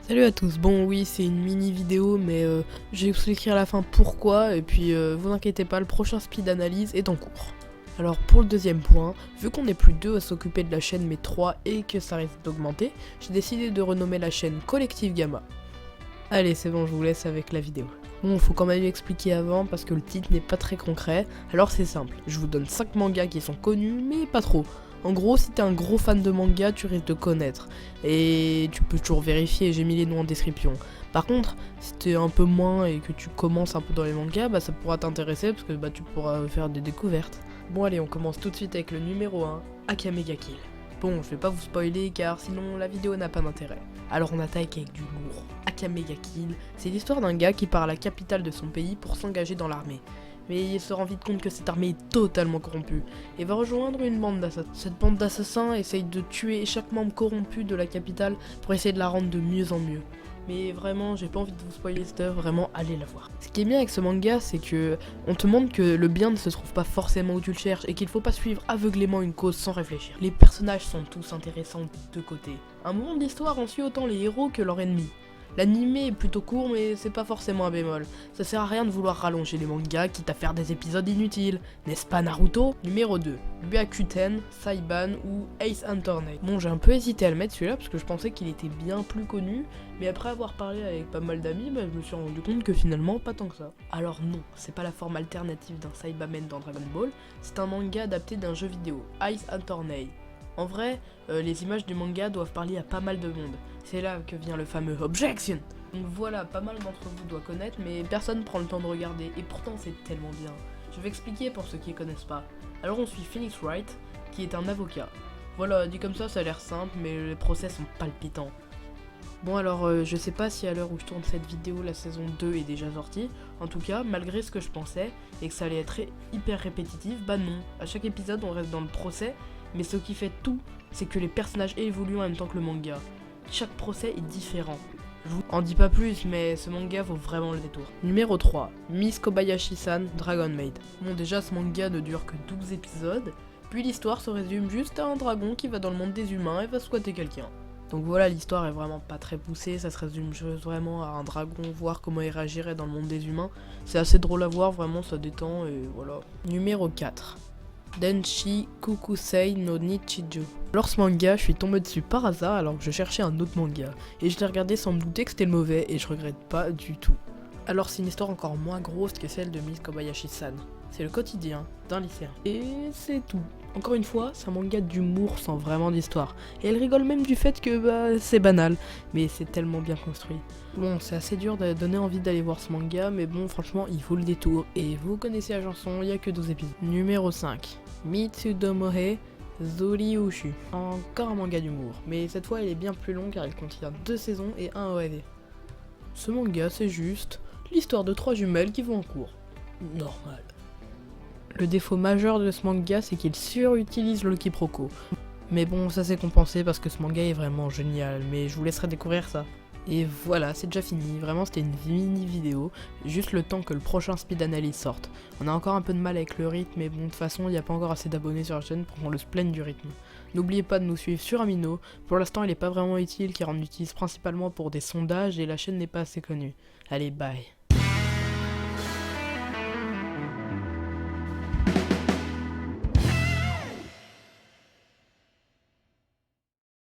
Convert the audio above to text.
Salut à tous, bon oui c'est une mini vidéo mais je vais vous écrire à la fin pourquoi et puis vous inquiétez pas, le prochain speed analyse est en cours. Alors pour le deuxième point, vu qu'on n'est plus deux à s'occuper de la chaîne mais trois et que ça risque d'augmenter, j'ai décidé de renommer la chaîne Collective Gamma. Allez c'est bon, je vous laisse avec la vidéo. Bon, faut quand même expliquer avant parce que le titre n'est pas très concret, alors c'est simple, je vous donne 5 mangas qui sont connus mais pas trop. En gros, si t'es un gros fan de manga, tu risques de connaître. Et tu peux toujours vérifier, j'ai mis les noms en description. Par contre, si t'es un peu moins et que tu commences un peu dans les mangas, bah ça pourra t'intéresser parce que bah tu pourras faire des découvertes. Bon allez, on commence tout de suite avec le numéro 1, Akame ga Kill. Bon, je vais pas vous spoiler car sinon la vidéo n'a pas d'intérêt. Alors on attaque avec du lourd. Akame ga Kill, c'est l'histoire d'un gars qui part à la capitale de son pays pour s'engager dans l'armée. Mais il se rend vite compte que cette armée est totalement corrompue et va rejoindre une bande d'assassins. Cette bande d'assassins essaye de tuer chaque membre corrompu de la capitale pour essayer de la rendre de mieux en mieux. Mais vraiment, j'ai pas envie de vous spoiler cette œuvre, vraiment allez la voir. Ce qui est bien avec ce manga, c'est que on te montre que le bien ne se trouve pas forcément où tu le cherches et qu'il faut pas suivre aveuglément une cause sans réfléchir. Les personnages sont tous intéressants de côté. Un moment de l'histoire en suit autant les héros que leurs ennemis. L'anime est plutôt court mais c'est pas forcément un bémol. Ça sert à rien de vouloir rallonger les mangas quitte à faire des épisodes inutiles. N'est-ce pas Naruto? Numéro 2. Byakuten, Saiban ou Ace Attorney. Bon, j'ai un peu hésité à le mettre celui-là parce que je pensais qu'il était bien plus connu. Mais après avoir parlé avec pas mal d'amis, bah, je me suis rendu compte que finalement pas tant que ça. Alors non, c'est pas la forme alternative d'un Saibamen dans Dragon Ball. C'est un manga adapté d'un jeu vidéo, Ace Attorney. En vrai, les images du manga doivent parler à pas mal de monde. C'est là que vient le fameux Objection. Donc voilà, pas mal d'entre vous doivent connaître, mais personne prend le temps de regarder, et pourtant c'est tellement bien. Je vais expliquer pour ceux qui ne connaissent pas. Alors on suit Phoenix Wright, qui est un avocat. Voilà, dit comme ça a l'air simple, mais les procès sont palpitants. Bon alors, je sais pas si à l'heure où je tourne cette vidéo, la saison 2 est déjà sortie. En tout cas, malgré ce que je pensais, et que ça allait être hyper répétitif, bah non. À chaque épisode, on reste dans le procès, mais ce qui fait tout, c'est que les personnages évoluent en même temps que le manga. Chaque procès est différent. Je vous en dis pas plus, mais ce manga vaut vraiment le détour. Numéro 3, Miss Kobayashi-san, Dragon Maid. Bon déjà, ce manga ne dure que 12 épisodes, puis l'histoire se résume juste à un dragon qui va dans le monde des humains et va squatter quelqu'un. Donc voilà, l'histoire est vraiment pas très poussée, ça se résume juste vraiment à un dragon, voir comment il réagirait dans le monde des humains. C'est assez drôle à voir, vraiment ça détend et voilà. Numéro 4. Denshi Kukusei no Nichiju. Alors ce manga, je suis tombé dessus par hasard alors que je cherchais un autre manga. Et je l'ai regardé sans me douter que c'était le mauvais et je regrette pas du tout. Alors c'est une histoire encore moins grosse que celle de Miss Kobayashi-san. C'est le quotidien d'un lycéen. Et c'est tout. Encore une fois, c'est un manga d'humour sans vraiment d'histoire. Et elle rigole même du fait que bah, c'est banal, mais c'est tellement bien construit. Bon, c'est assez dur de donner envie d'aller voir ce manga, mais bon, franchement, il vaut le détour. Et vous connaissez la chanson, il n'y a que 12 épisodes. Numéro 5. Mitsudomoe Zoriushu. Encore un manga d'humour, mais cette fois il est bien plus long car il contient 2 saisons et un OAV. Ce manga, c'est juste l'histoire de 3 jumelles qui vont en cours. Normal. Le défaut majeur de ce manga, c'est qu'il surutilise le quiproquo. Mais bon, ça c'est compensé parce que ce manga est vraiment génial, mais je vous laisserai découvrir ça. Et voilà, c'est déjà fini, vraiment c'était une mini vidéo, juste le temps que le prochain speed analyse sorte. On a encore un peu de mal avec le rythme, mais bon, de toute façon, il n'y a pas encore assez d'abonnés sur la chaîne pour qu'on le se plaigne du rythme. N'oubliez pas de nous suivre sur Amino, pour l'instant il n'est pas vraiment utile car on l'utilise principalement pour des sondages et la chaîne n'est pas assez connue. Allez, bye.